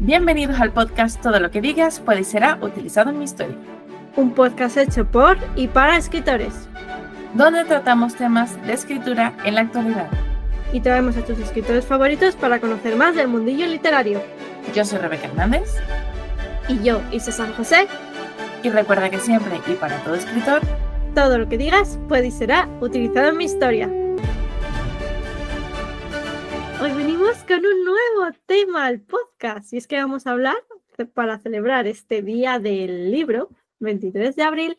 Bienvenidos al podcast Todo lo que digas puede y será utilizado en mi historia. Un podcast hecho por y para escritores, donde tratamos temas de escritura en la actualidad. Y traemos a tus escritores favoritos para conocer más del mundillo literario. Yo soy Rebeca Hernández. Y yo, Isa San José. Y recuerda que siempre y para todo escritor, todo lo que digas puede y será utilizado en mi historia. Hoy venimos con un nuevo tema al podcast. Y es que vamos a hablar, para celebrar este día del libro, 23 de abril,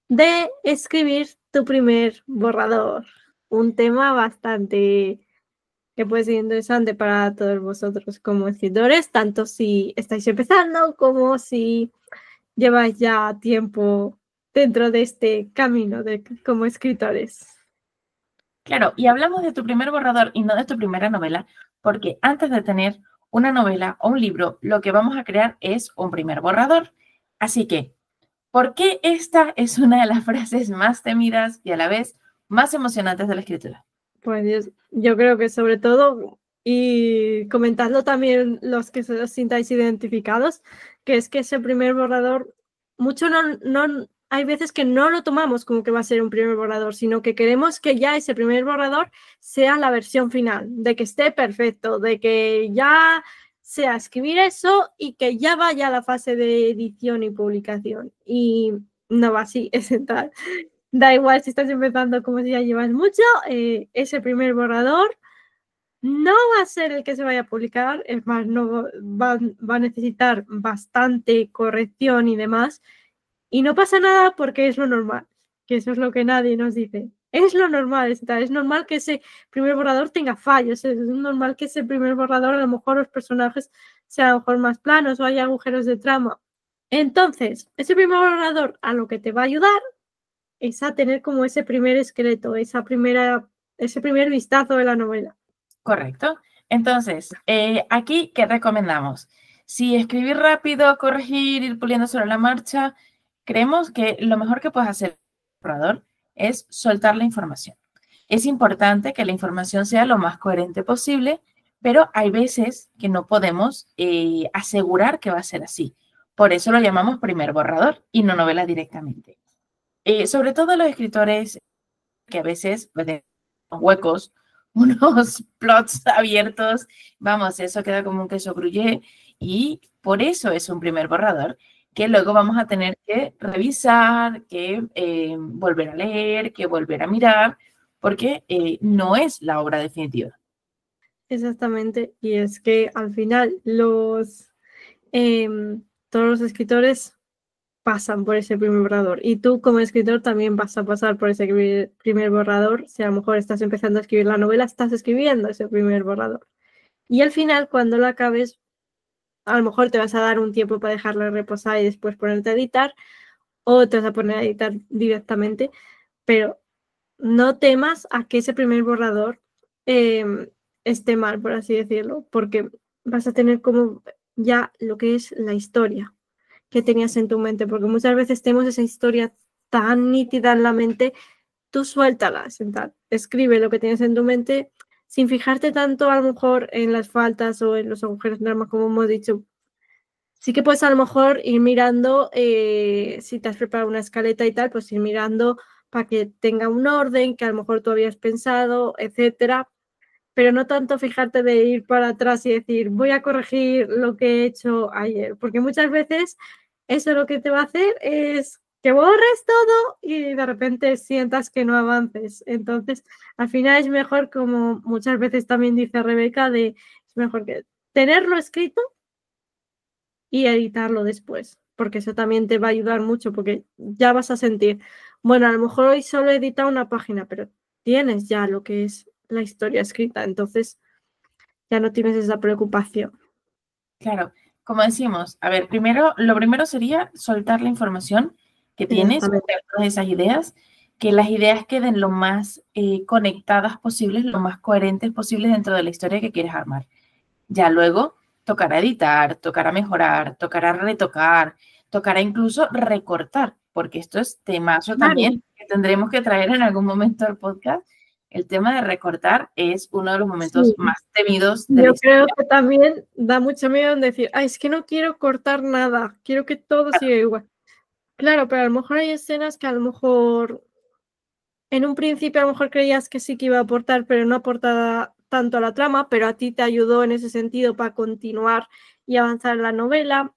de escribir tu primer borrador. Un tema bastante que puede ser interesante para todos vosotros como escritores, tanto si estáis empezando como si lleváis ya tiempo dentro de este camino como escritores. Claro, y hablamos de tu primer borrador y no de tu primera novela, porque antes de tener una novela o un libro, lo que vamos a crear es un primer borrador. Así que, ¿por qué esta es una de las frases más temidas y a la vez más emocionantes de la escritura? Pues yo creo que sobre todo, y comentadlo también los que os sintáis identificados, que es que ese primer borrador, mucho no hay veces que no lo tomamos como que va a ser un primer borrador, sino que queremos que ya ese primer borrador sea la versión final, de que esté perfecto, de que ya sea escribir eso y que ya vaya a la fase de edición y publicación. Y no va así, es tal. Da igual si estás empezando como si ya llevas mucho, ese primer borrador no va a ser el que se vaya a publicar, es más, no va a necesitar bastante corrección y demás. Y no pasa nada porque es lo normal, que eso es lo que nadie nos dice. Es lo normal, es normal que ese primer borrador tenga fallos, es normal que ese primer borrador a lo mejor los personajes sean a lo mejor más planos o haya agujeros de trama. Entonces, ese primer borrador a lo que te va a ayudar es a tener como ese primer esqueleto, ese primer vistazo de la novela. Correcto. Entonces, aquí, ¿qué recomendamos? Si escribir rápido, corregir, ir puliendo sobre la marcha, creemos que lo mejor que puedes hacer como borrador es soltar la información. Es importante que la información sea lo más coherente posible, pero hay veces que no podemos asegurar que va a ser así. Por eso lo llamamos primer borrador y no novela directamente. Sobre todo los escritores que a veces pues, huecos, unos plots abiertos, vamos, eso queda como un queso gruyere y por eso es un primer borrador que luego vamos a tener que revisar, que volver a leer, que volver a mirar, porque no es la obra definitiva. Exactamente, y es que al final todos los escritores pasan por ese primer borrador y tú como escritor también vas a pasar por ese primer borrador. Si a lo mejor estás empezando a escribir la novela, estás escribiendo ese primer borrador y al final cuando lo acabes a lo mejor te vas a dar un tiempo para dejarlo reposar y después ponerte a editar, o te vas a poner a editar directamente, pero no temas a que ese primer borrador esté mal, por así decirlo, porque vas a tener como ya lo que es la historia que tenías en tu mente, porque muchas veces tenemos esa historia tan nítida en la mente, tú suéltala, escribe lo que tienes en tu mente sin fijarte tanto a lo mejor en las faltas o en los agujeros de arma, como hemos dicho. Sí que puedes a lo mejor ir mirando, si te has preparado una escaleta y tal, pues ir mirando para que tenga un orden que a lo mejor tú habías pensado, etcétera, pero no tanto fijarte de ir para atrás y decir, voy a corregir lo que he hecho ayer, porque muchas veces eso lo que te va a hacer es que borres todo y de repente sientas que no avances. Entonces, al final es mejor, como muchas veces también dice Rebeca, es mejor que tenerlo escrito y editarlo después, porque eso también te va a ayudar mucho, porque ya vas a sentir, bueno, a lo mejor hoy solo he editado una página, pero tienes ya lo que es la historia escrita, entonces ya no tienes esa preocupación. Claro, como decimos, a ver, lo primero sería soltar la información que tienes, todas esas ideas, que las ideas queden lo más conectadas posibles, lo más coherentes posibles dentro de la historia que quieres armar. Ya luego tocará editar, tocará mejorar, tocará retocar, tocará incluso recortar, porque esto es temazo también que tendremos que traer en algún momento al podcast, el tema de recortar es uno de los momentos Sí. más temidos de la Yo creo historia. que también da mucho miedo en decir, ay, es que no quiero cortar nada, quiero que todo siga igual. Claro, pero a lo mejor hay escenas que a lo mejor en un principio a lo mejor creías que sí que iba a aportar, pero no aportaba tanto a la trama, pero a ti te ayudó en ese sentido para continuar y avanzar en la novela.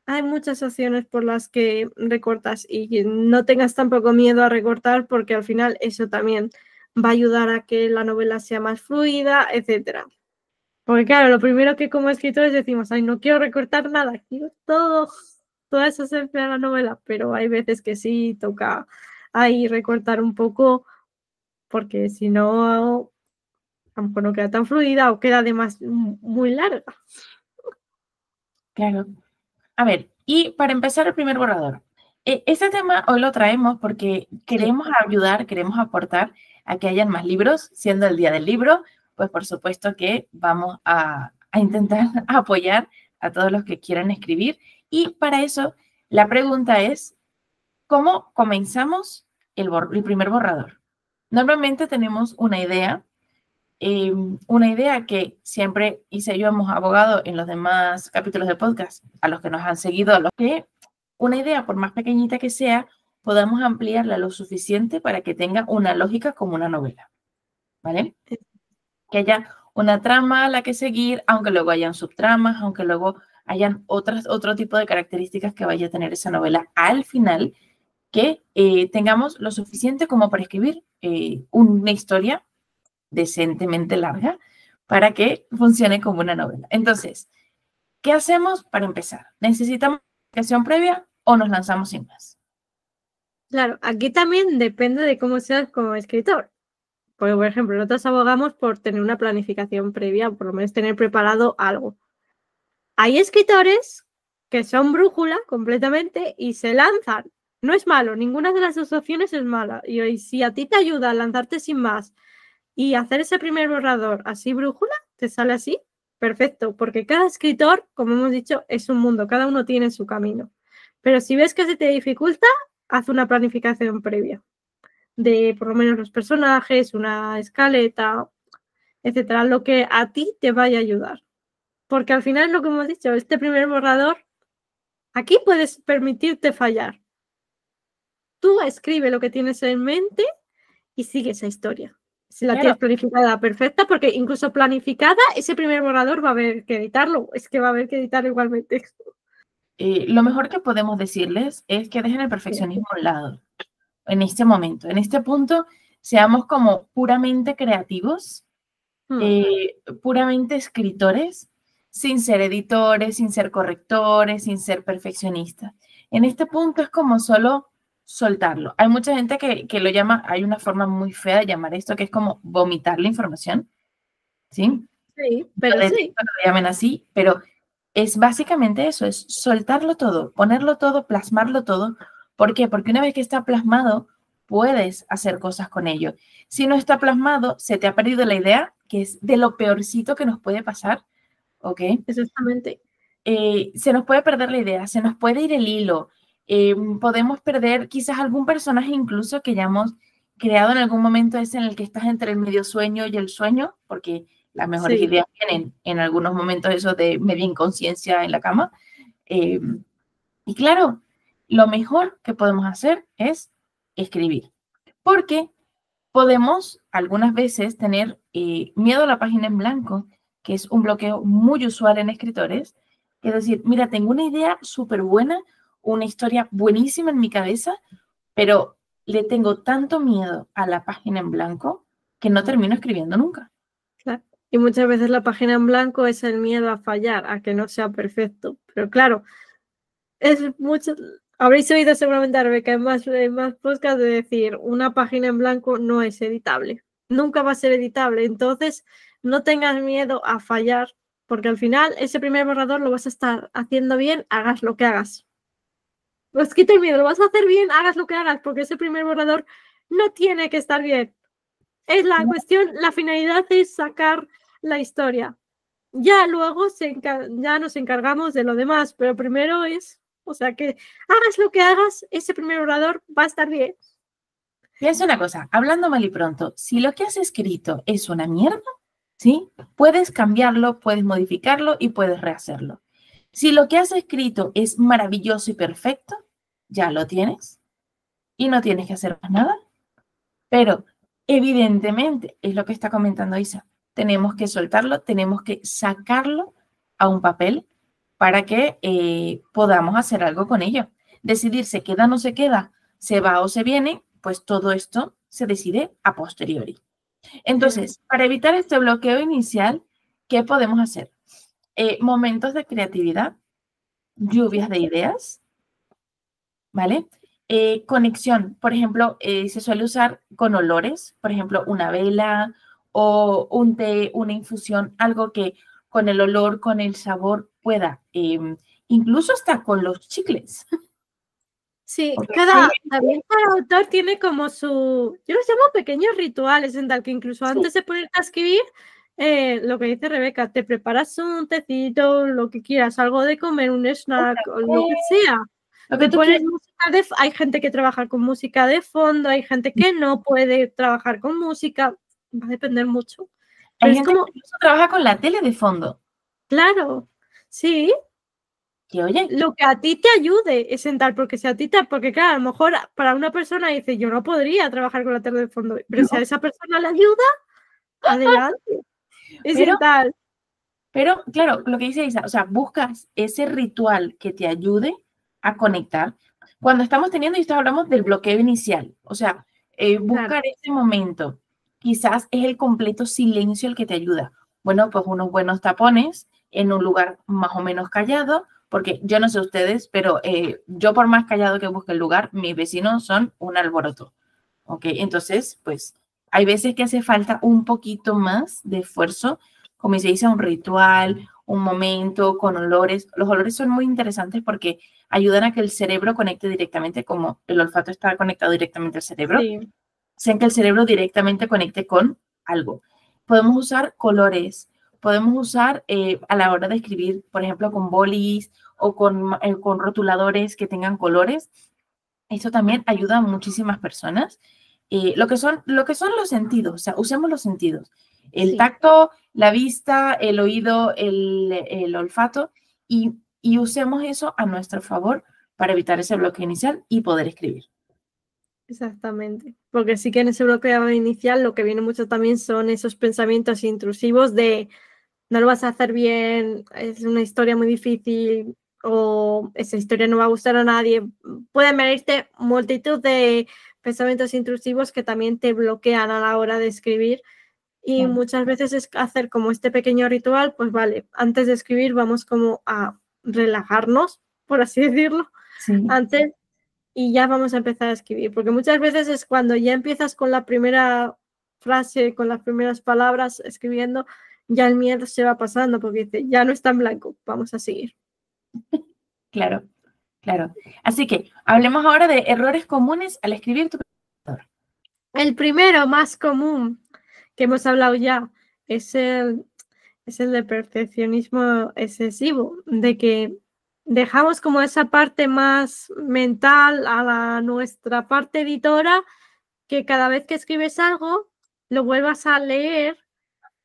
Hay muchas opciones por las que recortas y que no tengas tampoco miedo a recortar porque al final eso también va a ayudar a que la novela sea más fluida, etcétera. Porque claro, lo primero que como escritores decimos, ay, no quiero recortar nada, quiero todo, toda esa esencia de la novela, pero hay veces que sí toca ahí recortar un poco porque si no, a lo mejor no queda tan fluida o queda además muy larga. Claro. A ver, y para empezar el primer borrador, este tema hoy lo traemos porque Sí. queremos ayudar, queremos aportar a que hayan más libros, siendo el día del libro, pues por supuesto que vamos a intentar apoyar a todos los que quieran escribir. Y para eso, la pregunta es, ¿cómo comenzamos el primer borrador? Normalmente tenemos una idea que siempre hice yo, hemos abogado en los demás capítulos de podcast, a los que nos han seguido, a los que una idea, por más pequeñita que sea, podamos ampliarla lo suficiente para que tenga una lógica como una novela, ¿vale? Que haya una trama a la que seguir, aunque luego hayan subtramas, aunque luego hayan otro tipo de características que vaya a tener esa novela al final, que tengamos lo suficiente como para escribir una historia decentemente larga para que funcione como una novela. Entonces, ¿qué hacemos para empezar? ¿Necesitamos explicación previa o nos lanzamos sin más? Claro, aquí también depende de cómo seas como escritor. Porque, por ejemplo, nosotros abogamos por tener una planificación previa, o por lo menos tener preparado algo. Hay escritores que son brújula completamente y se lanzan. No es malo, ninguna de las dos opciones es mala. Y si a ti te ayuda a lanzarte sin más y hacer ese primer borrador así brújula, te sale así, perfecto. Porque cada escritor, como hemos dicho, es un mundo, cada uno tiene su camino. Pero si ves que se te dificulta, haz una planificación previa de por lo menos los personajes, una escaleta, etcétera, lo que a ti te vaya a ayudar. Porque al final, lo que hemos dicho, este primer borrador, aquí puedes permitirte fallar. Tú escribe lo que tienes en mente y sigue esa historia. Si la Claro, tienes planificada, perfecta, porque incluso planificada, ese primer borrador va a haber que editarlo. Es que va a haber que editarlo igualmente. lo mejor que podemos decirles es que dejen el perfeccionismo a un lado en este momento. En este punto, seamos como puramente creativos, puramente escritores, sin ser editores, sin ser correctores, sin ser perfeccionistas. En este punto es como solo soltarlo. Hay mucha gente que lo llama, hay una forma muy fea de llamar esto, que es como vomitar la información, ¿sí? Sí, Yo pero sí. detesto que lo llamen así, pero es básicamente eso, es soltarlo todo, ponerlo todo, plasmarlo todo. ¿Por qué? Porque una vez que está plasmado, puedes hacer cosas con ello. Si no está plasmado, se te ha perdido la idea, que es de lo peorcito que nos puede pasar, ¿ok? Exactamente. Se nos puede perder la idea, se nos puede ir el hilo, podemos perder quizás algún personaje incluso que hayamos creado en algún momento, es en el que estás entre el medio sueño y el sueño, porque las mejores Sí. ideas vienen en algunos momentos eso de media inconsciencia en la cama. Y claro, lo mejor que podemos hacer es escribir, porque podemos algunas veces tener miedo a la página en blanco, que es un bloqueo muy usual en escritores, es decir, mira, tengo una idea súper buena, una historia buenísima en mi cabeza, pero le tengo tanto miedo a la página en blanco que no termino escribiendo nunca. Claro. Y muchas veces la página en blanco es el miedo a fallar, a que no sea perfecto. Pero claro, es mucho. Habréis oído seguramente a Rebeca en más podcast de decir una página en blanco no es editable. Nunca va a ser editable. Entonces, no tengas miedo a fallar, porque al final ese primer borrador lo vas a estar haciendo bien, hagas lo que hagas. Pues quita el miedo, lo vas a hacer bien, hagas lo que hagas, porque ese primer borrador no tiene que estar bien. Es la cuestión, la finalidad es sacar la historia. Ya luego ya nos encargamos de lo demás, pero primero es, o sea, que hagas lo que hagas, ese primer orador va a estar bien. Piensa una cosa, hablando mal y pronto, si lo que has escrito es una mierda, ¿sí? Puedes cambiarlo, puedes modificarlo y puedes rehacerlo. Si lo que has escrito es maravilloso y perfecto, ya lo tienes y no tienes que hacer más nada. Pero evidentemente, es lo que está comentando Isa, tenemos que soltarlo, tenemos que sacarlo a un papel para que podamos hacer algo con ello. Decidir se queda o no se queda, se va o se viene, pues todo esto se decide a posteriori. Entonces, para evitar este bloqueo inicial, ¿qué podemos hacer? Momentos de creatividad, lluvias de ideas, ¿vale? Conexión, por ejemplo, se suele usar con olores, por ejemplo, una vela o un té, una infusión, algo que con el olor, con el sabor pueda, incluso hasta con los chicles. Sí, Porque también cada autor tiene como su, yo los llamo pequeños rituales, en tal que incluso sí, antes de ponerte a escribir, lo que dice Rebeca, te preparas un tecito, lo que quieras, algo de comer, un snack, o lo que sea. lo que Te tú pones quieras. música hay gente que trabaja con música de fondo, hay gente que no puede trabajar con música, va a depender mucho. Pero Hay es gente que como, incluso trabaja con la tele de fondo. claro, sí, Que oye, lo que a ti te ayude es sentar, porque si a ti te, porque claro, a lo mejor para una persona dice, yo no podría trabajar con la tele de fondo, pero si a no, esa persona le ayuda, adelante, es pero sentar. Pero, claro, lo que dice Isa, o sea, buscas ese ritual que te ayude a conectar. Cuando estamos teniendo, y esto hablamos del bloqueo inicial, o sea, Claro, buscar ese momento, quizás es el completo silencio el que te ayuda. Bueno, pues unos buenos tapones en un lugar más o menos callado, porque yo no sé ustedes, pero yo por más callado que busque el lugar, mis vecinos son un alboroto. ¿Ok? Entonces, pues hay veces que hace falta un poquito más de esfuerzo, como se dice, un ritual, un momento con olores. Los olores son muy interesantes porque ayudan a que el cerebro conecte directamente, como el olfato está conectado directamente al cerebro, sí, hacen que el cerebro directamente conecte con algo. Podemos usar colores, podemos usar a la hora de escribir, por ejemplo, con bolis o con rotuladores que tengan colores. Esto también ayuda a muchísimas personas. Lo que son los sentidos, o sea, usemos los sentidos. El sí, tacto, la vista, el oído, el olfato, y usemos eso a nuestro favor para evitar ese bloqueo inicial y poder escribir. exactamente. Porque sí que en ese bloqueo inicial lo que viene mucho también son esos pensamientos intrusivos de no lo vas a hacer bien, es una historia muy difícil o esa historia no va a gustar a nadie. Pueden venirte multitud de pensamientos intrusivos que también te bloquean a la hora de escribir y Claro. muchas veces es hacer como este pequeño ritual, pues vale, antes de escribir vamos como a relajarnos, por así decirlo, Sí. antes y ya vamos a empezar a escribir, porque muchas veces es cuando ya empiezas con la primera frase, con las primeras palabras escribiendo, ya el miedo se va pasando porque dice, ya no está en blanco, vamos a seguir. Claro, claro. Así que hablemos ahora de errores comunes al escribir tu presentador. El primero más común que hemos hablado ya es el de perfeccionismo excesivo, de que dejamos como esa parte más mental a nuestra parte editora, que cada vez que escribes algo, lo vuelvas a leer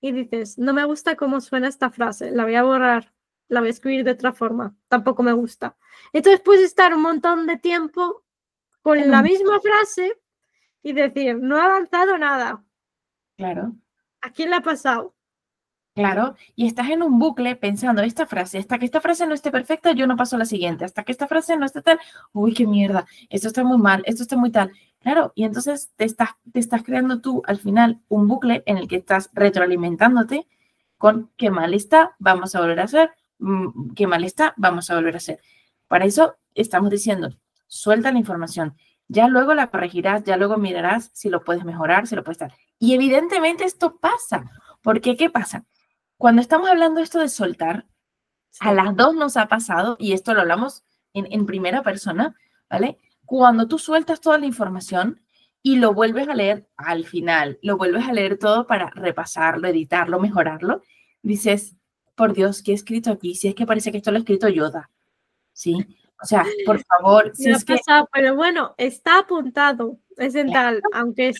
y dices, no me gusta cómo suena esta frase, la voy a borrar, la voy a escribir de otra forma, tampoco me gusta. Entonces puedes estar un montón de tiempo con En la un- misma frase y decir, no ha avanzado nada. Claro. ¿A quién le ha pasado? Claro, y estás en un bucle pensando esta frase, hasta que esta frase no esté perfecta, yo no paso a la siguiente, hasta que esta frase no esté tal, uy, qué mierda, esto está muy mal, esto está muy tal. Claro, y entonces te estás creando tú al final un bucle en el que estás retroalimentándote con qué mal está, vamos a volver a hacer, qué mal está, vamos a volver a hacer. Para eso estamos diciendo, suelta la información, ya luego la corregirás, ya luego mirarás si lo puedes mejorar, si lo puedes dar. Y evidentemente esto pasa, porque ¿qué pasa? Cuando estamos hablando esto de soltar, a Sí, las dos nos ha pasado, y esto lo hablamos en primera persona, ¿vale? Cuando tú sueltas toda la información y lo vuelves a leer al final, lo vuelves a leer todo para repasarlo, editarlo, mejorarlo, dices, por Dios, ¿qué he escrito aquí? Si es que parece que esto lo ha escrito Yoda, ¿sí? O sea, por favor, si Me ha es que pasado, pero bueno, está apuntado. Es en tal, aunque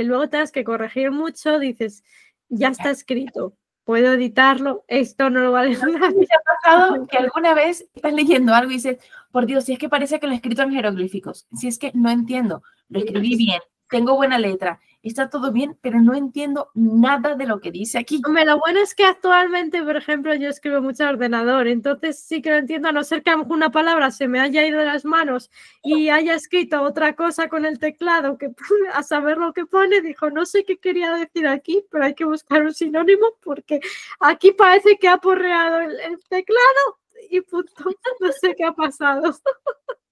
luego tengas que corregir mucho, dices, ya está escrito, puedo editarlo, esto no lo vale ¿no sé si nadie. te ha pasado que alguna vez estás leyendo algo y dices, por Dios, si es que parece que lo he escrito en jeroglíficos, si es que no entiendo, lo escribí bien, tengo buena letra, está todo bien, pero no entiendo nada de lo que dice aquí. Hombre, lo bueno es que actualmente, por ejemplo, yo escribo mucho a ordenador, entonces sí que lo entiendo, a no ser que a lo mejor una palabra se me haya ido de las manos y haya escrito otra cosa con el teclado, que a saber lo que pone, dijo, no sé qué quería decir aquí, pero hay que buscar un sinónimo porque aquí parece que ha porreado el teclado y punto, no sé qué ha pasado.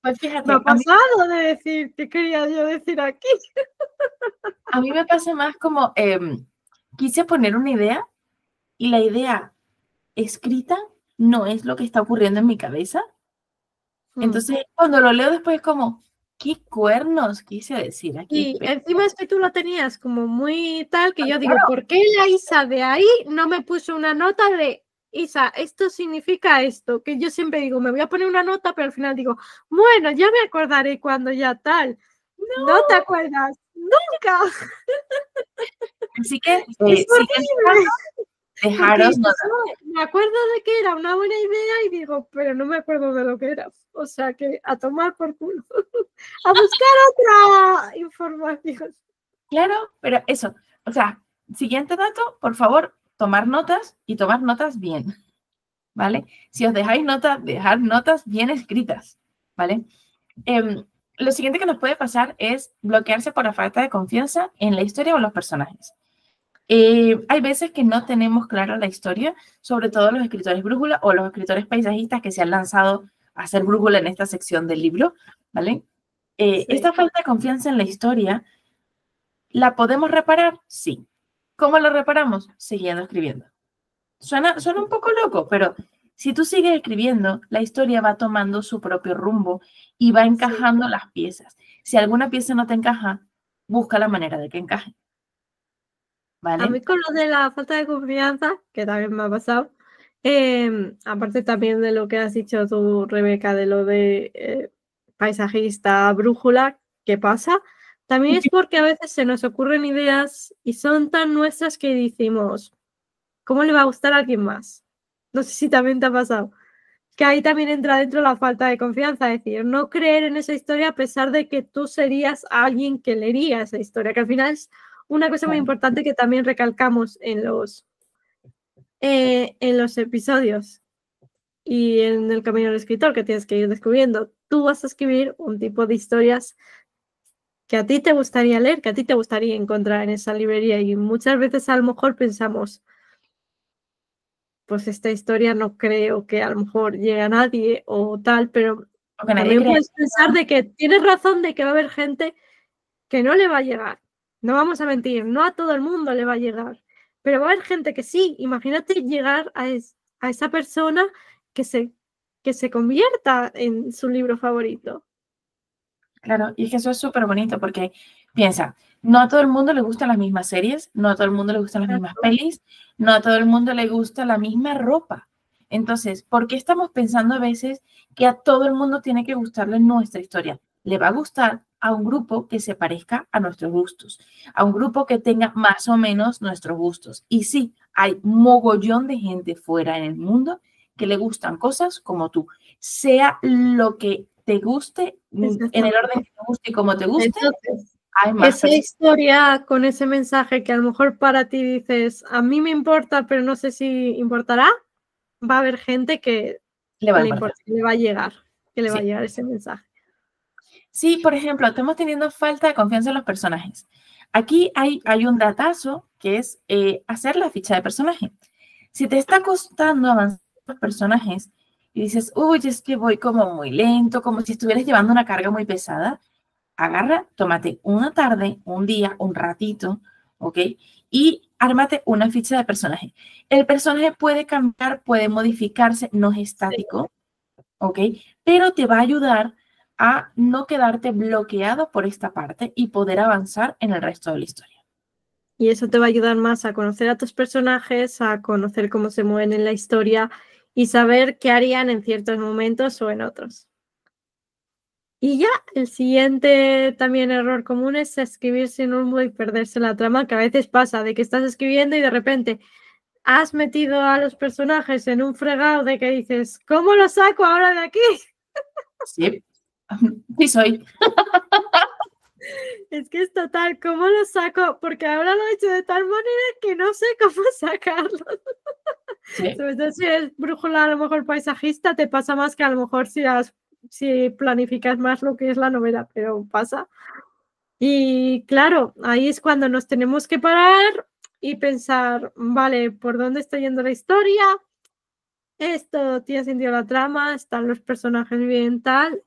Pues Me ha fíjate, pasado de decir qué quería yo decir aquí. a mí me pasa más como, quise poner una idea y la idea escrita no es lo que está ocurriendo en mi cabeza. Entonces, cuando lo leo después es como, ¿qué cuernos quise decir aquí? Y encima es que tú lo tenías como muy tal que yo digo, Claro, ¿por qué la Isa de ahí no me puso una nota de Isa, esto significa esto? Que yo siempre digo, me voy a poner una nota, pero al final digo, bueno, ya me acordaré cuando ya tal. No te acuerdas, nunca. así que Es siguiente paso, horrible. Porque dejaros dices, notas. me acuerdo de que era una buena idea y digo, pero no me acuerdo de lo que era. O sea que a tomar por culo. A buscar otra información. Claro, pero eso, o sea, siguiente dato, por favor, tomar notas y tomar notas bien, ¿vale? Si os dejáis notas, dejad notas bien escritas, ¿vale? Lo siguiente que nos puede pasar es bloquearse por la falta de confianza en la historia o en los personajes. Hay veces que no tenemos clara la historia, sobre todo los escritores brújula o los escritores paisajistas que se han lanzado a hacer brújula en esta sección del libro, ¿vale? Sí. Esta falta de confianza en la historia, ¿la podemos reparar? Sí. ¿Cómo lo reparamos? Siguiendo escribiendo. Suena un poco loco, pero si tú sigues escribiendo, la historia va tomando su propio rumbo y va encajando las piezas. Si alguna pieza no te encaja, busca la manera de que encaje, A ¿vale? mí con lo de la falta de confianza, que también me ha pasado, aparte también de lo que has dicho tú, Rebeca, de lo de paisajista, brújula, ¿qué pasa? También es porque a veces se nos ocurren ideas y son tan nuestras que decimos, ¿cómo le va a gustar a alguien más? No sé si también te ha pasado. Que ahí también entra dentro la falta de confianza, es decir, no creer en esa historia a pesar de que tú serías alguien que leería esa historia, que al final es una cosa muy importante que también recalcamos en los episodios y en el camino del escritor que tienes que ir descubriendo. Tú vas a escribir un tipo de historias que a ti te gustaría leer, que a ti te gustaría encontrar en esa librería y muchas veces a lo mejor pensamos, pues esta historia no creo que a lo mejor llegue a nadie o tal, pero Porque nadie también cree. puedes pensar de que tienes razón de que va a haber gente que no le va a llegar. No vamos a mentir, no a todo el mundo le va a llegar, pero va a haber gente que sí. Imagínate llegar a esa persona que se convierta en su libro favorito. Claro, y es que eso es súper bonito porque piensa, no a todo el mundo le gustan las mismas series, no a todo el mundo le gustan las mismas pelis, no a todo el mundo le gusta la misma ropa. Entonces, ¿por qué estamos pensando a veces que a todo el mundo tiene que gustarle nuestra historia? Le va a gustar a un grupo que se parezca a nuestros gustos, a un grupo que tenga más o menos nuestros gustos. Y sí, hay mogollón de gente fuera en el mundo que le gustan cosas como tú, sea lo que te guste, en el orden que te guste y como te guste, Entonces, hay más esa personas. historia con ese mensaje que a lo mejor para ti dices, a mí me importa, pero no sé si importará, va a haber gente que Le va a le importar. importa, que le va a llegar, que le va a Sí. llegar ese mensaje. Sí, por ejemplo, estamos teniendo falta de confianza en los personajes. Aquí hay un datazo que es hacer la ficha de personaje. Si te está costando avanzar los personajes y dices, uy, es que voy como muy lento, como si estuvieras llevando una carga muy pesada, agarra, tómate una tarde, un día, un ratito, ¿ok? Y ármate una ficha de personaje. El personaje puede cambiar, puede modificarse, no es estático, ¿ok? Pero te va a ayudar a no quedarte bloqueado por esta parte y poder avanzar en el resto de la historia. Y eso te va a ayudar más a conocer a tus personajes, a conocer cómo se mueven en la historia y saber qué harían en ciertos momentos o en otros. Y ya, el siguiente también error común es escribir sin rumbo y perderse la trama, que a veces pasa, de que estás escribiendo y de repente has metido a los personajes en un fregado de que dices, ¿cómo lo saco ahora de aquí? Sí, sí soy. Es que es total, ¿cómo lo saco? Porque ahora lo he hecho de tal manera que no sé cómo sacarlo. Sí. Sobre todo si eres brújula, a lo mejor paisajista, te pasa más que a lo mejor si planificas más lo que es la novela, pero pasa. Y claro, ahí es cuando nos tenemos que parar y pensar, vale, ¿por dónde está yendo la historia? Esto tiene sentido la trama, están los personajes bien tal,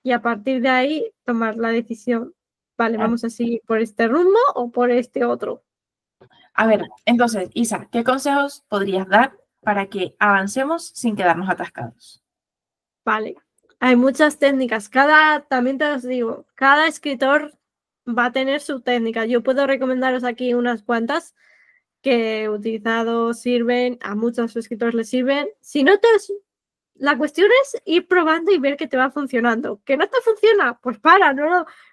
y a partir de ahí tomar la decisión, vale, vamos a seguir por este rumbo o por este otro. A ver, entonces, Isa, ¿qué consejos podrías dar para que avancemos sin quedarnos atascados? Vale, hay muchas técnicas, también te os digo, cada escritor va a tener su técnica. Yo puedo recomendaros aquí unas cuantas que he utilizado, sirven, a muchos escritores les sirven. Si no te... La cuestión es ir probando y ver que te va funcionando. ¿Que no te funciona? Pues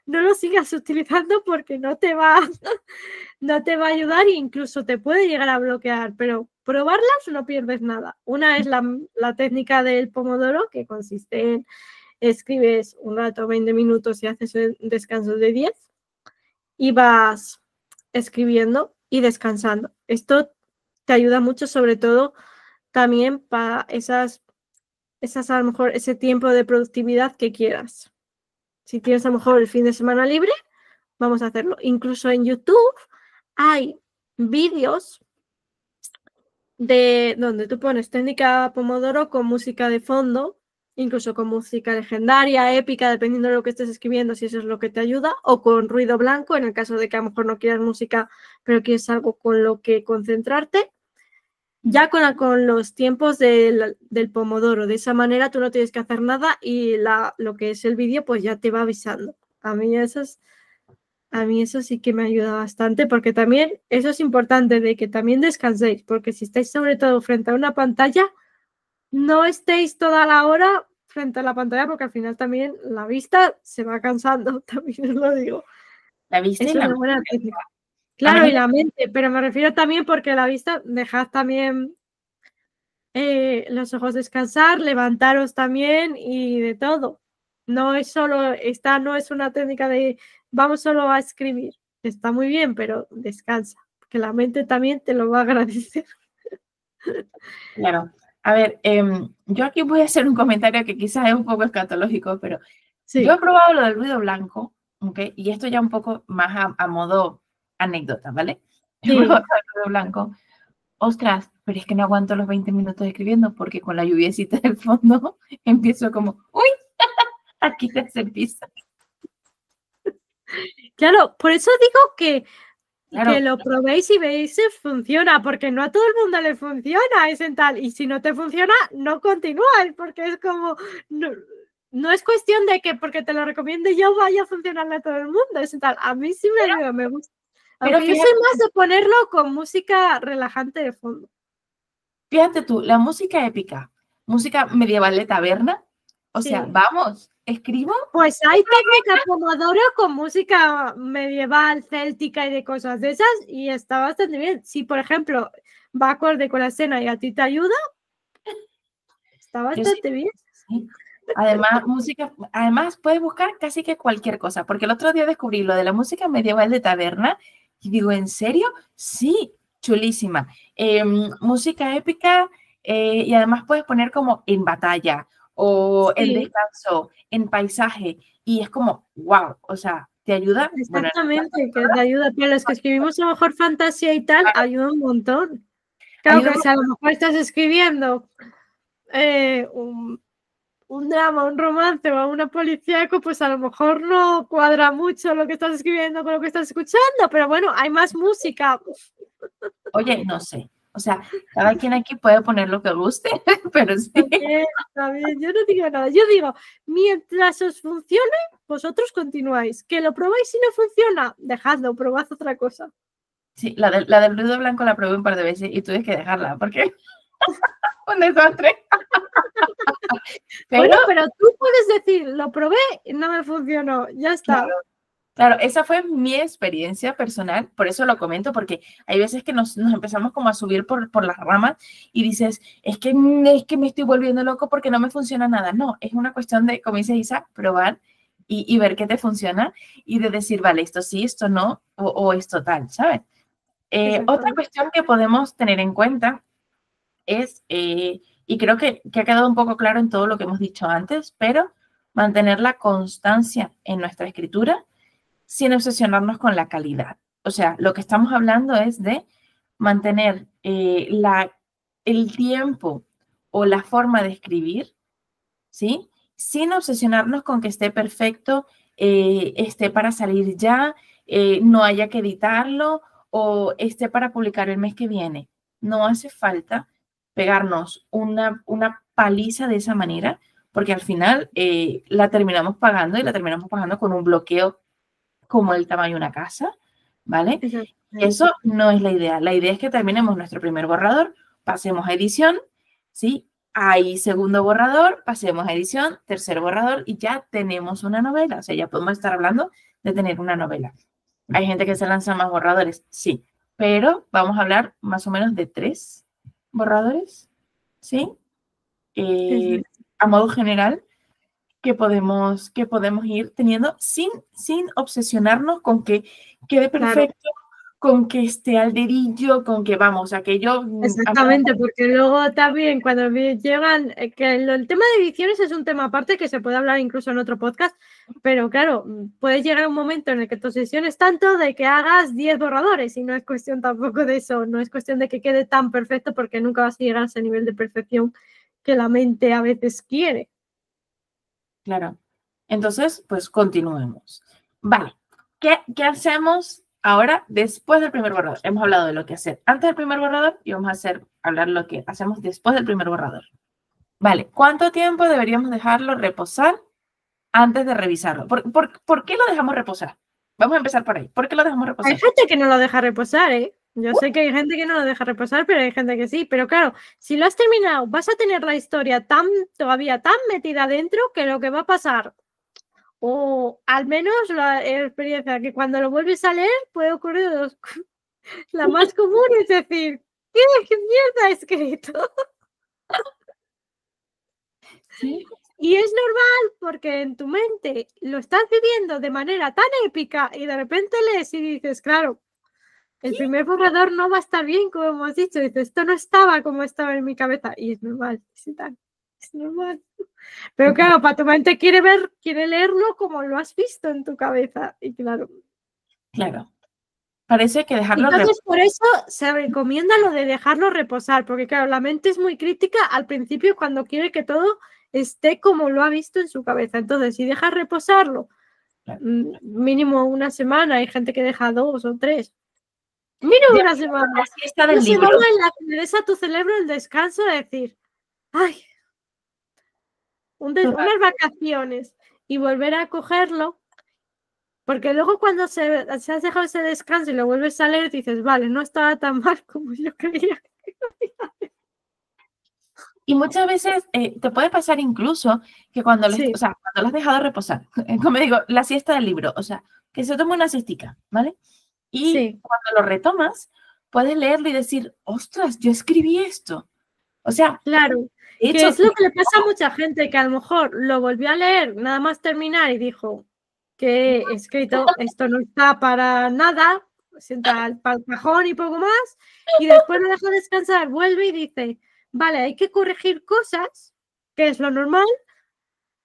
no lo sigas utilizando porque no te va a ayudar e incluso te puede llegar a bloquear, pero probarlas no pierdes nada. Una es la técnica del pomodoro, que consiste en escribes un rato, 20 minutos y haces un descanso de 10 y vas escribiendo y descansando. Esto te ayuda mucho, sobre todo también para esas a lo mejor ese tiempo de productividad que quieras. Si tienes a lo mejor el fin de semana libre, vamos a hacerlo. Incluso en YouTube hay vídeos de donde tú pones técnica Pomodoro con música de fondo, incluso con música legendaria, épica, dependiendo de lo que estés escribiendo, si eso es lo que te ayuda, o con ruido blanco, en el caso de que a lo mejor no quieras música, pero quieres algo con lo que concentrarte. Ya con los tiempos del pomodoro, de esa manera tú no tienes que hacer nada y lo que es el vídeo pues ya te va avisando. A mí eso sí que me ayuda bastante, porque también eso es importante, de que también descanséis, porque si estáis sobre todo frente a una pantalla, no estéis toda la hora frente a la pantalla, porque al final también la vista se va cansando, también os lo digo. La vista Es y la una buena mente. técnica. Claro, y la mente, pero me refiero también porque la vista, dejad también los ojos descansar, levantaros también y de todo. No es solo, no es una técnica de vamos solo a escribir. Está muy bien, pero descansa, porque la mente también te lo va a agradecer. Claro. A ver, yo aquí voy a hacer un comentario que quizás es un poco escatológico, pero Sí. yo he probado lo del ruido blanco, ¿ok? Y esto ya un poco más a modo anécdota, ¿vale? Yo he Sí. probado el ruido blanco. Ostras, pero es que no aguanto los 20 minutos escribiendo porque con la lluviecita del fondo empiezo como, uy, aquí se empieza. Claro, por eso digo que Claro, lo probéis y veis si funciona, porque no a todo el mundo le funciona, es en tal. Y si no te funciona, no continúes, porque es como, no es cuestión de que porque te lo recomiende yo vaya a funcionarle a todo el mundo, es en tal. A mí sí me gusta. pero Aunque yo soy más de ponerlo con música relajante de fondo. fíjate tú, la música épica, música medieval de taberna, o Sí. sea, vamos, escribo. Pues hay técnica Pomodoro con música medieval, céltica y de cosas de esas, y está bastante bien. Si, por ejemplo, va acorde con la escena y a ti te ayuda, está bastante bien. Sí. Además puedes buscar casi que cualquier cosa, porque el otro día descubrí lo de la música medieval de taberna y digo, ¿en serio? Sí, chulísima. Música épica y además puedes poner como en batalla o en descanso, en paisaje y es como, wow, o sea, te ayuda. Exactamente, que te ayuda. Pero los que escribimos a lo mejor fantasía y tal, ayuda un montón. Claro que si a lo mejor estás escribiendo un drama, un romance o una policíaco, pues a lo mejor no cuadra mucho lo que estás escribiendo con lo que estás escuchando, pero bueno, hay más música. Oye, no sé. O sea, cada quien aquí puede poner lo que guste, pero sí. Está bien, yo no digo nada. Yo digo, mientras os funcione, vosotros continuáis. Que lo probáis y no funciona, dejadlo, probad otra cosa. Sí, la del ruido blanco la probé un par de veces y tuve que dejarla porque Un desastre. Bueno, pero tú puedes decir, lo probé y no me funcionó, ya está. Claro, esa fue mi experiencia personal, por eso lo comento, porque hay veces que nos empezamos como a subir por las ramas y dices, es que me estoy volviendo loco porque no me funciona nada. No, es una cuestión de, como dice Isa, probar y ver qué te funciona y de decir, vale, esto sí, esto no, o esto tal, ¿sabes? Otra cuestión que podemos tener en cuenta es, y creo que ha quedado un poco claro en todo lo que hemos dicho antes, pero mantener la constancia en nuestra escritura sin obsesionarnos con la calidad. O sea, lo que estamos hablando es de mantener el tiempo o la forma de escribir, ¿sí? Sin obsesionarnos con que esté perfecto, esté para salir ya, no haya que editarlo o esté para publicar el mes que viene. No hace falta pegarnos una paliza de esa manera, porque al final la terminamos pagando y la terminamos pagando con un bloqueo como el tamaño de una casa, ¿vale? Eso no es la idea. La idea es que terminemos nuestro primer borrador, pasemos a edición, ¿sí? Hay segundo borrador, pasemos a edición, tercer borrador y ya tenemos una novela. O sea, ya podemos estar hablando de tener una novela. Hay gente que se lanza más borradores, sí, pero vamos a hablar más o menos de 3 borradores, ¿sí? A modo general, que podemos ir teniendo sin obsesionarnos con que quede perfecto, con que esté al dedillo, con que vamos, aquello... Exactamente, porque luego también cuando llegan, que el tema de ediciones es un tema aparte que se puede hablar incluso en otro podcast, pero claro, puede llegar un momento en el que tu obsesión es tanto de que hagas 10 borradores y no es cuestión tampoco de eso, no es cuestión de que quede tan perfecto porque nunca vas a llegar a ese nivel de perfección que la mente a veces quiere. Claro. Entonces, pues continuemos. Vale, ¿qué hacemos ahora después del primer borrador? Hemos hablado de lo que hacer antes del primer borrador y vamos a hablar lo que hacemos después del primer borrador. Vale, ¿cuánto tiempo deberíamos dejarlo reposar antes de revisarlo? ¿Por qué lo dejamos reposar? Vamos a empezar por ahí. ¿Por qué lo dejamos reposar? Hay gente que no lo deja reposar, ¿eh? Yo sé que hay gente que no lo deja reposar, pero hay gente que sí. Pero claro, si lo has terminado, vas a tener la historia todavía tan metida dentro que lo que va a pasar, o al menos la experiencia que cuando lo vuelves a leer puede ocurrir la más común es decir, ¿qué mierda he escrito? Sí. Y es normal porque en tu mente lo estás viviendo de manera tan épica y de repente lees y dices, claro, el primer borrador no va a estar bien, como hemos dicho. Dices, esto no estaba como estaba en mi cabeza. Y es normal, es normal. Pero claro, para tu mente quiere leerlo como lo has visto en tu cabeza. Y claro. Claro. Parece que dejarlo Entonces, por eso se recomienda lo de dejarlo reposar, porque claro, la mente es muy crítica al principio cuando quiere que todo esté como lo ha visto en su cabeza. Entonces, si dejas reposarlo mínimo una semana, hay gente que deja 2 o 3. Mínimo una semana. La siesta del una libro. semana en la que le des a tu cerebro el descanso de decir, ay, unas vacaciones y volver a cogerlo. Porque luego cuando se has dejado ese descanso y lo vuelves a leer, dices, vale, no estaba tan mal como yo creía. Y muchas veces te puede pasar incluso que cuando, Sí. o sea, cuando lo has dejado reposar, como digo, la siesta del libro, o sea, que se tome una siestica, ¿vale? Y Sí. cuando lo retomas, puedes leerlo y decir, ostras, yo escribí esto. O sea, claro, de que hecho, es lo que le pasa a mucha gente, que a lo mejor lo volvió a leer nada más terminar y dijo que he escrito, esto no está para nada, sienta el cajón y poco más, y después lo deja descansar, vuelve y dice, vale, hay que corregir cosas, que es lo normal,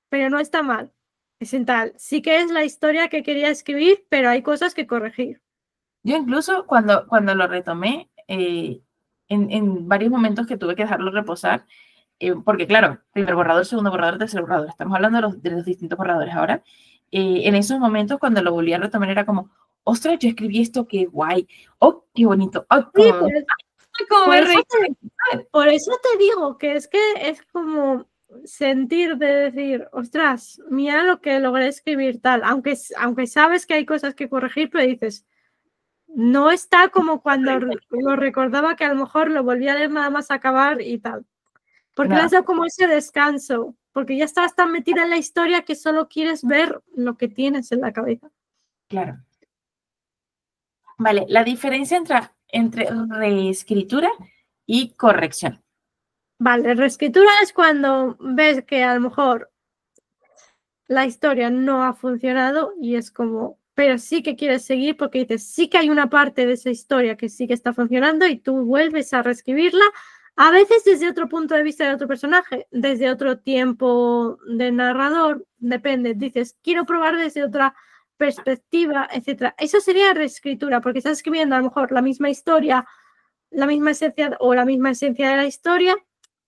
pero no está mal. Es en tal, sí que es la historia que quería escribir, pero hay cosas que corregir. yo incluso cuando lo retomé, en varios momentos que tuve que dejarlo reposar, porque claro, primer borrador, segundo borrador, tercer borrador, estamos hablando de los distintos borradores ahora, en esos momentos cuando lo volví a retomar era como, ostras, yo escribí esto, qué guay, oh, qué bonito, oh, Sí, por eso te digo que es como sentir de decir, ostras, mira lo que logré escribir tal, aunque sabes que hay cosas que corregir, pero dices, No está como cuando lo recordaba, que a lo mejor lo volvía a leer nada más acabar y tal. Porque le No, has dado como ese descanso, porque ya estás tan metida en la historia que solo quieres ver lo que tienes en la cabeza. claro. Vale, la diferencia entre reescritura y corrección. Vale, reescritura es cuando ves que a lo mejor la historia no ha funcionado y es como, pero sí que quieres seguir porque dices, sí que hay una parte de esa historia que sí que está funcionando y tú vuelves a reescribirla, a veces desde otro punto de vista de otro personaje, desde otro tiempo de narrador, depende, dices, quiero probar desde otra perspectiva, etcétera. Eso sería reescritura, porque estás escribiendo a lo mejor la misma historia, la misma esencia o la misma esencia de la historia,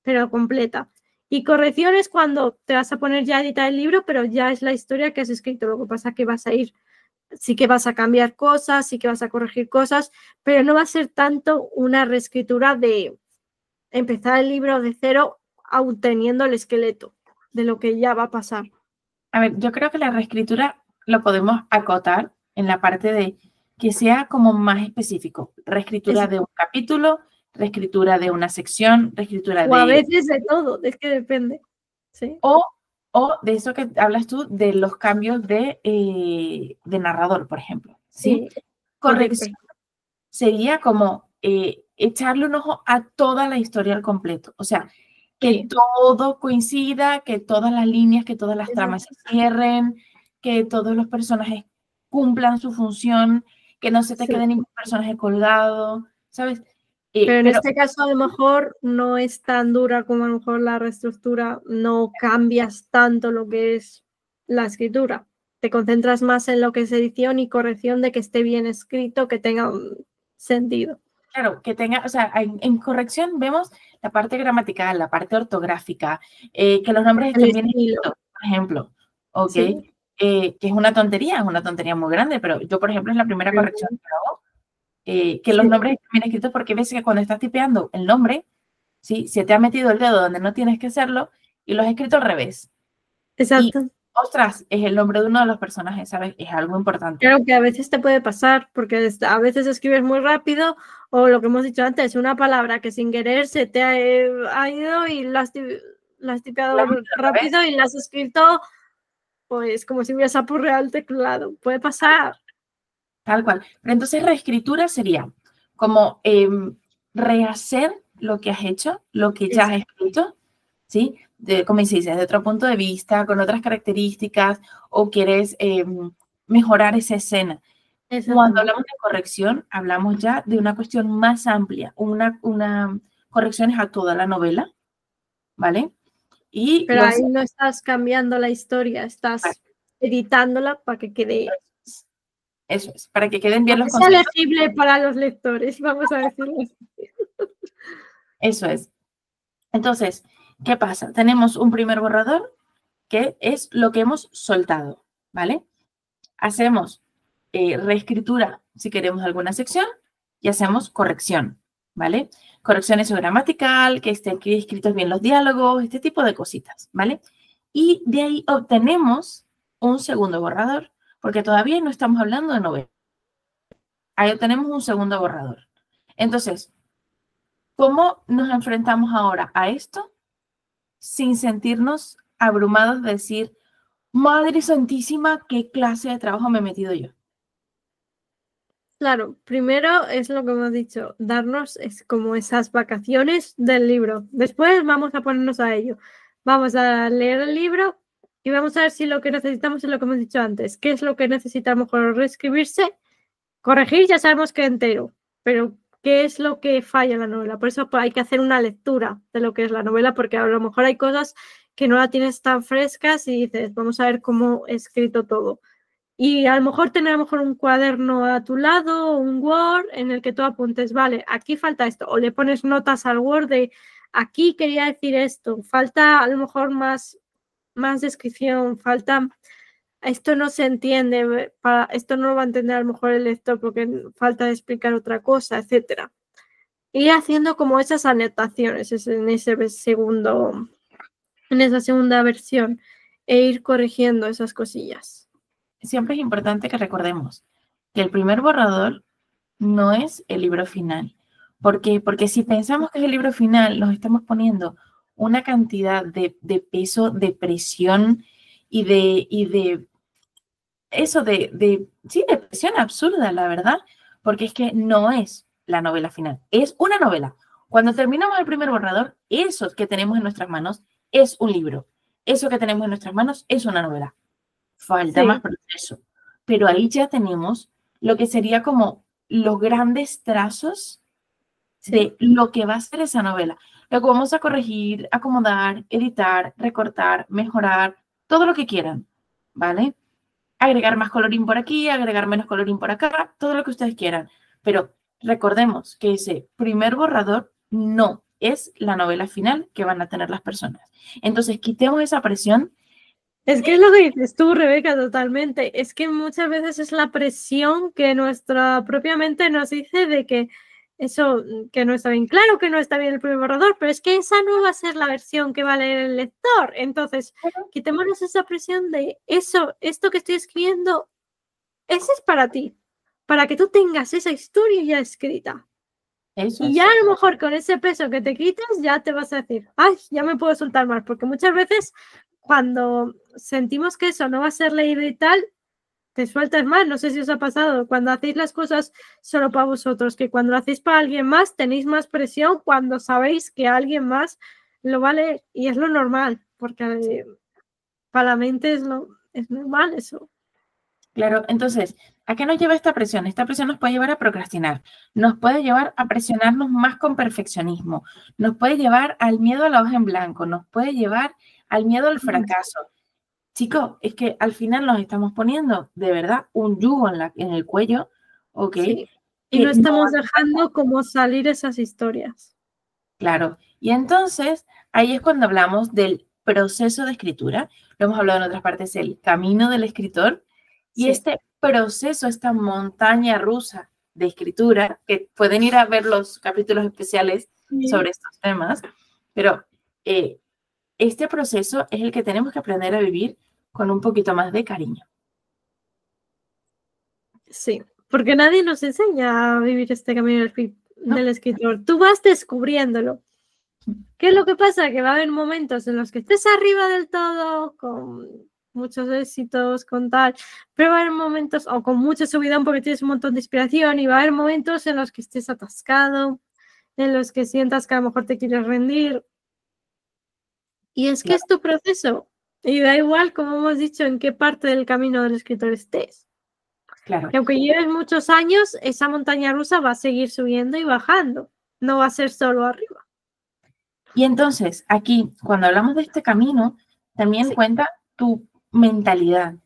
pero completa. Y corrección es cuando te vas a poner ya a editar el libro, pero ya es la historia que has escrito. Lo que pasa es que vas a ir, sí que vas a cambiar cosas, sí que vas a corregir cosas, pero no va a ser tanto una reescritura de empezar el libro de cero, aún teniendo el esqueleto de lo que ya va a pasar. A ver, yo creo que la reescritura lo podemos acotar en la parte de que sea como más específico. Reescritura de un capítulo, reescritura de una sección, reescritura O a de... veces de todo, es que depende. ¿Sí? O de eso que hablas tú, de los cambios de narrador, por ejemplo. ¿Sí? Sí. Corrección sería como echarle un ojo a toda la historia al completo. O sea, que Sí. todo coincida, que todas las líneas, que todas las tramas se Exacto. cierren, que todos los personajes cumplan su función, que no se te Sí. quede ningún personaje colgado, ¿sabes? Pero en Pero este caso a lo mejor no es tan dura como a lo mejor la reestructura, no cambias tanto lo que es la escritura. Te concentras más en lo que es edición y corrección de que esté bien escrito, que tenga un sentido. claro, que tenga, o sea, en corrección vemos la parte gramatical, la parte ortográfica, que los nombres El estén bien estilo, escritos, por ejemplo, ¿ok? sí. Que es una tontería muy grande, pero yo, por ejemplo, es la primera corrección que hago, que los Sí, nombres estén bien escritos, porque ves que cuando estás tipeando el nombre, ¿sí? Se te ha metido el dedo donde no tienes que hacerlo y lo has escrito al revés. Y, exacto. ostras, es el nombre de uno de los personajes, ¿sabes? Es algo importante. Creo que a veces te puede pasar, porque a veces escribes muy rápido o lo que hemos dicho antes, una palabra que sin querer se te ha ido y la has ¿La tipeado has metido al revés? rápido y la has escrito pues como si hubieras apurreado el teclado. Puede pasar. Tal cual. Pero entonces reescritura sería como rehacer lo que has hecho, lo que ya has escrito, ¿sí? Como se dice, desde otro punto de vista, con otras características, o quieres mejorar esa escena. Cuando Exactamente. hablamos de corrección, hablamos ya de una cuestión más amplia, una corrección es a toda la novela, ¿vale? Y Pero lo ahí hace, no estás cambiando la historia, estás editándola para que quede, eso es, para que queden bien para los que sea conceptos, legible para los lectores, vamos a decirlo así. eso es. Entonces, ¿qué pasa? Tenemos un primer borrador que es lo que hemos soltado, ¿vale? Hacemos reescritura si queremos alguna sección y hacemos corrección, ¿vale? Correcciones gramatical, que estén escritos bien los diálogos, este tipo de cositas, ¿vale? Y de ahí obtenemos un segundo borrador, porque todavía no estamos hablando de novela. Ahí obtenemos un segundo borrador. Entonces, ¿cómo nos enfrentamos ahora a esto sin sentirnos abrumados de decir, Madre Santísima, qué clase de trabajo me he metido yo? Claro, primero es lo que hemos dicho, darnos es como esas vacaciones del libro. Después vamos a ponernos a ello. Vamos a leer el libro y vamos a ver si lo que necesitamos es lo que hemos dicho antes. ¿Qué es lo que necesita a lo mejor reescribirse? Corregir ya sabemos que entero, pero ¿qué es lo que falla en la novela? Por eso pues, hay que hacer una lectura de lo que es la novela, porque a lo mejor hay cosas que no la tienes tan frescas y dices, vamos a ver cómo he escrito todo. Y a lo mejor tener a lo mejor un cuaderno a tu lado, un Word en el que tú apuntes, vale, aquí falta esto, o le pones notas al Word de aquí quería decir esto, falta a lo mejor más descripción, falta, esto no se entiende, esto no lo va a entender a lo mejor el lector porque falta de explicar otra cosa, etcétera. Ir haciendo como esas anotaciones en ese segundo, en esa segunda versión e ir corrigiendo esas cosillas. Siempre es importante que recordemos que el primer borrador no es el libro final. ¿Por qué? Porque si pensamos que es el libro final, nos estamos poniendo una cantidad de peso, de presión y de eso sí, de presión absurda, la verdad, porque es que no es la novela final, es una novela. Cuando terminamos el primer borrador, eso que tenemos en nuestras manos es un libro. Eso que tenemos en nuestras manos es una novela. Falta más Sí, proceso. Pero ahí ya tenemos lo que sería como los grandes trazos sí. de lo que va a ser esa novela. Luego vamos a corregir, acomodar, editar, recortar, mejorar, todo lo que quieran, ¿vale? Agregar más colorín por aquí, agregar menos colorín por acá, todo lo que ustedes quieran. Pero recordemos que ese primer borrador no es la novela final que van a tener las personas. Entonces, quitemos esa presión. Es que es lo que dices tú, Rebeca, totalmente. Es que muchas veces es la presión que nuestra propia mente nos dice de que eso, que no está bien claro, que no está bien el primer borrador, pero es que esa no va a ser la versión que va a leer el lector. Entonces, quitémonos esa presión de eso, esto que estoy escribiendo, ese es para ti, para que tú tengas esa historia ya escrita. Eso Y es. ya a lo mejor con ese peso que te quites, ya te vas a decir, ay, ya me puedo soltar más, porque muchas veces cuando sentimos que eso no va a ser leído y tal, te sueltas más. No sé si os ha pasado, cuando hacéis las cosas solo para vosotros, que cuando lo hacéis para alguien más, tenéis más presión cuando sabéis que alguien más lo va a leer. Y es lo normal, porque para la mente es normal eso. Claro, entonces, ¿a qué nos lleva esta presión? Esta presión nos puede llevar a procrastinar, nos puede llevar a presionarnos más con perfeccionismo, nos puede llevar al miedo a la hoja en blanco, nos puede llevar al miedo al fracaso. Chicos, es que al final nos estamos poniendo de verdad un yugo en el cuello, ¿ok? Sí. Y no Que no estamos hace falta. dejando como salir esas historias. Claro. Y entonces, ahí es cuando hablamos del proceso de escritura. Lo hemos hablado en otras partes, el camino del escritor. Y Sí. este proceso, esta montaña rusa de escritura, que pueden ir a ver los capítulos especiales Sí. sobre estos temas, pero este proceso es el que tenemos que aprender a vivir con un poquito más de cariño. Sí, porque nadie nos enseña a vivir este camino ¿No? del escritor. Tú vas descubriéndolo. ¿Qué es lo que pasa? Que va a haber momentos en los que estés arriba del todo, con muchos éxitos, con tal, pero va a haber momentos, o con mucha subidón porque tienes un montón de inspiración, y va a haber momentos en los que estés atascado, en los que sientas que a lo mejor te quieres rendir. Y es que Claro, es tu proceso. Y da igual, como hemos dicho, en qué parte del camino del escritor estés. claro. Que aunque lleves muchos años, esa montaña rusa va a seguir subiendo y bajando. No va a ser solo arriba. Y entonces, aquí, cuando hablamos de este camino, también Sí, cuenta tu mentalidad,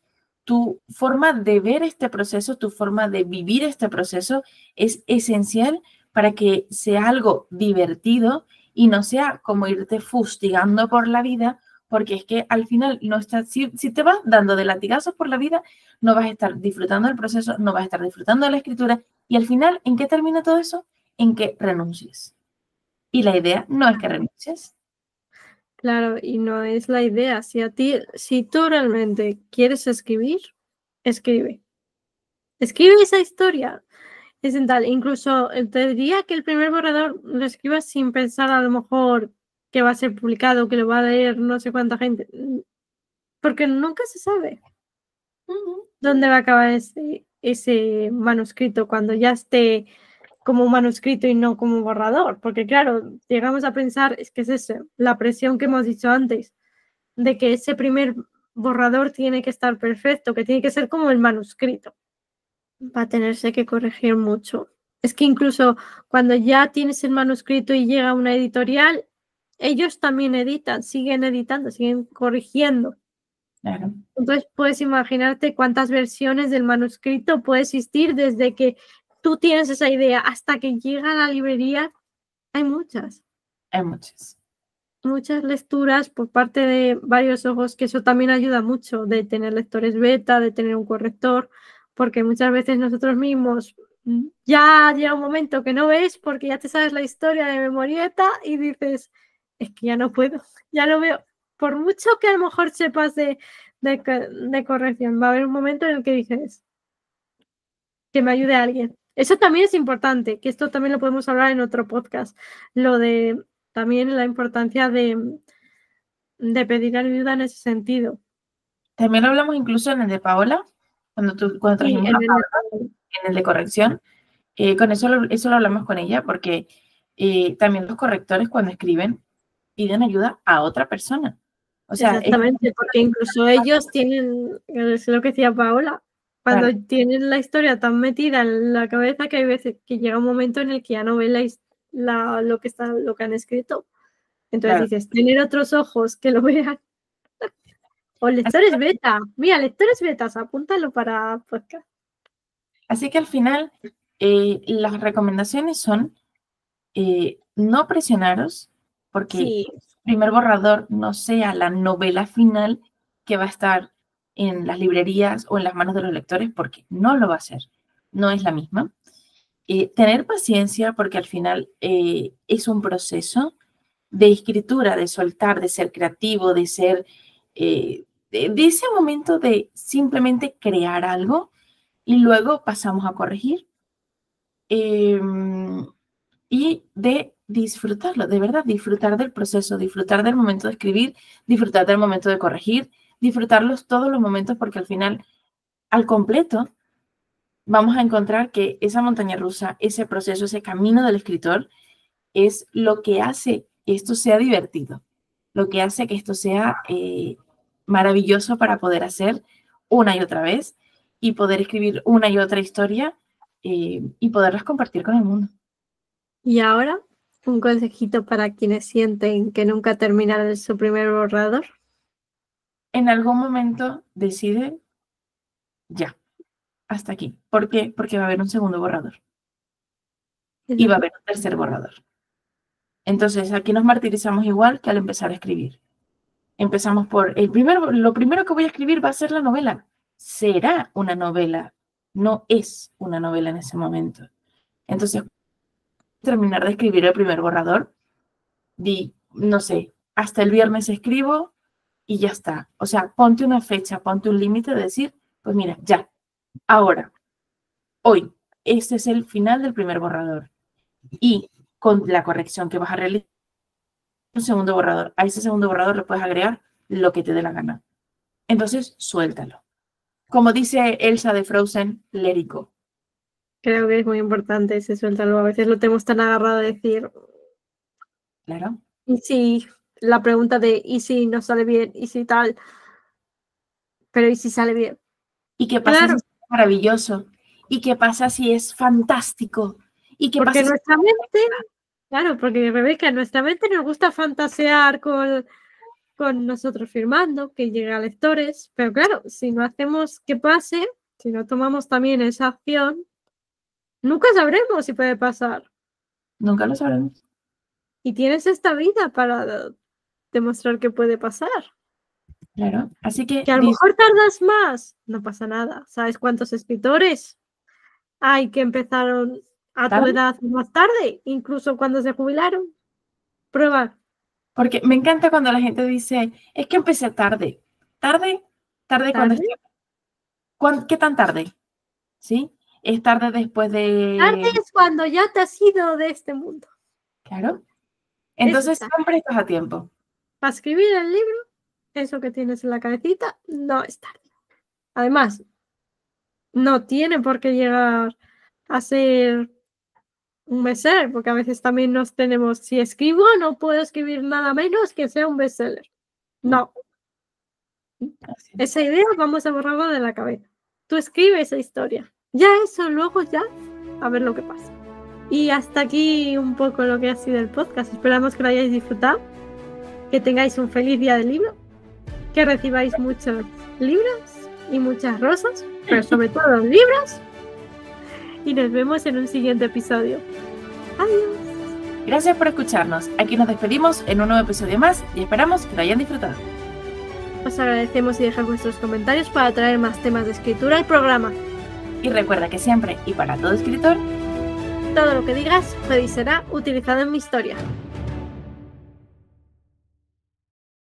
tu forma de ver este proceso, tu forma de vivir este proceso es esencial para que sea algo divertido y no sea como irte fustigando por la vida, porque es que al final no estás, si te vas dando de latigazos por la vida, no vas a estar disfrutando del proceso, no vas a estar disfrutando de la escritura y al final, ¿en qué termina todo eso? En que renuncies. Y la idea no es que renuncies. claro, y no es la idea. Si tú realmente quieres escribir, escribe. Escribe esa historia. Es en tal, incluso te diría que el primer borrador lo escribas sin pensar a lo mejor que va a ser publicado, que lo va a leer no sé cuánta gente, porque nunca se sabe dónde va a acabar ese manuscrito cuando ya esté como manuscrito y no como borrador, porque claro, llegamos a pensar, es que es eso, la presión que hemos dicho antes, de que ese primer borrador tiene que estar perfecto, que tiene que ser como el manuscrito, va a tenerse que corregir mucho. Es que incluso cuando ya tienes el manuscrito y llega una editorial, ellos también editan, siguen editando, siguen corrigiendo. Claro, Entonces puedes imaginarte cuántas versiones del manuscrito puede existir desde que tú tienes esa idea hasta que llega a la librería. Hay hay muchas. muchas lecturas por parte de varios ojos, que eso también ayuda mucho, de tener lectores beta, de tener un corrector, porque muchas veces nosotros mismos ya llega un momento que no ves porque ya te sabes la historia de memorieta y dices, es que ya no puedo, ya no veo. Por mucho que a lo mejor sepas de corrección, va a haber un momento en el que dices, que me ayude alguien. Eso también es importante, que esto también lo podemos hablar en otro podcast. Lo de también la importancia de pedir ayuda en ese sentido. También lo hablamos incluso en el de Paola, cuando Sí, trajimos a Paola, en el de corrección. Con eso lo hablamos con ella, porque también los correctores cuando escriben piden ayuda a otra persona. O sea, exactamente, porque incluso ellos tienen, es lo que decía Paola, cuando claro, tienen la historia tan metida en la cabeza que hay veces que llega un momento en el que ya no ven lo que han escrito. Entonces claro. dices, tener otros ojos que lo vean. O lectores beta. Mira, lectores betas, apúntalo para podcast. Así que al final, las recomendaciones son no presionaros, porque Sí, el primer borrador no sea la novela final que va a estar en las librerías o en las manos de los lectores, porque no lo va a ser, no es la misma. Tener paciencia, porque al final es un proceso de escritura, de soltar, de ser creativo, de ser, de ese momento de simplemente crear algo y luego pasamos a corregir. Y de disfrutarlo, de verdad, disfrutar del proceso, disfrutar del momento de escribir, disfrutar del momento de corregir, disfrutarlos todos los momentos, porque al final, al completo, vamos a encontrar que esa montaña rusa, ese proceso, ese camino del escritor, es lo que hace que esto sea divertido, lo que hace que esto sea maravilloso para poder hacer una y otra vez y poder escribir una y otra historia y poderlas compartir con el mundo. y ahora un consejito para quienes sienten que nunca terminaron su primer borrador. En algún momento decide ya, hasta aquí. ¿Por qué? Porque va a haber un segundo borrador y va a haber un tercer borrador. Entonces, aquí nos martirizamos igual que al empezar a escribir. Empezamos por lo primero que voy a escribir va a ser la novela. Será una novela, no es una novela en ese momento. Entonces, terminar de escribir el primer borrador, no sé, hasta el viernes escribo y ya está. O sea, ponte una fecha, ponte un límite de decir, pues mira, ya, ahora, hoy, este es el final del primer borrador. Y con la corrección que vas a realizar, un segundo borrador. A ese segundo borrador le puedes agregar lo que te dé la gana. Entonces, suéltalo. Como dice Elsa de Frozen, let it go. Creo que es muy importante ese suéltalo. A veces lo tenemos tan agarrado de decir, Claro. y si la pregunta de, ¿y si no sale bien? ¿Y si tal? Pero ¿y si sale bien? ¿Y qué pasa Claro, si es maravilloso? ¿Y qué pasa si es fantástico? ¿Y qué porque pasa si... nuestra mente, claro, porque Rebeca, en nuestra mente nos gusta fantasear con nosotros firmando, que llegue a lectores, pero claro, si no hacemos que pase, si no tomamos también esa acción, nunca sabremos si puede pasar. Nunca lo sabremos. Y tienes esta vida para demostrar que puede pasar. Claro. Así que... Que a lo mejor tardas más, no pasa nada. ¿Sabes cuántos escritores hay que empezaron a tu ¿tarde? edad más tarde, incluso cuando se jubilaron? Prueba. Porque me encanta cuando la gente dice, es que empecé tarde. ¿Tarde? ¿Tarde cuando ¿Tarde? ¿Qué tan tarde? ¿Sí? Es tarde después de... Tarde es cuando ya te has ido de este mundo. Claro. Entonces Está. siempre estás a tiempo. Para escribir el libro, eso que tienes en la cabecita, no es tarde. Además, no tiene por qué llegar a ser un bestseller, porque a veces también nos tenemos, si escribo, no puedo escribir nada menos que sea un bestseller. No, Así es. esa idea vamos a borrarla de la cabeza. Tú escribes esa historia. Ya eso, luego ya, a ver lo que pasa. Y hasta aquí un poco lo que ha sido el podcast. Esperamos que lo hayáis disfrutado, que tengáis un feliz día del libro, que recibáis muchos libros y muchas rosas, pero sobre todo libros. Y nos vemos en un siguiente episodio. Adiós. Gracias por escucharnos. Aquí nos despedimos en un nuevo episodio más y esperamos que lo hayan disfrutado. Os agradecemos y dejad vuestros comentarios para traer más temas de escritura al programa. Y recuerda que siempre y para todo escritor, Todo lo que digas puede y será utilizado en mi historia.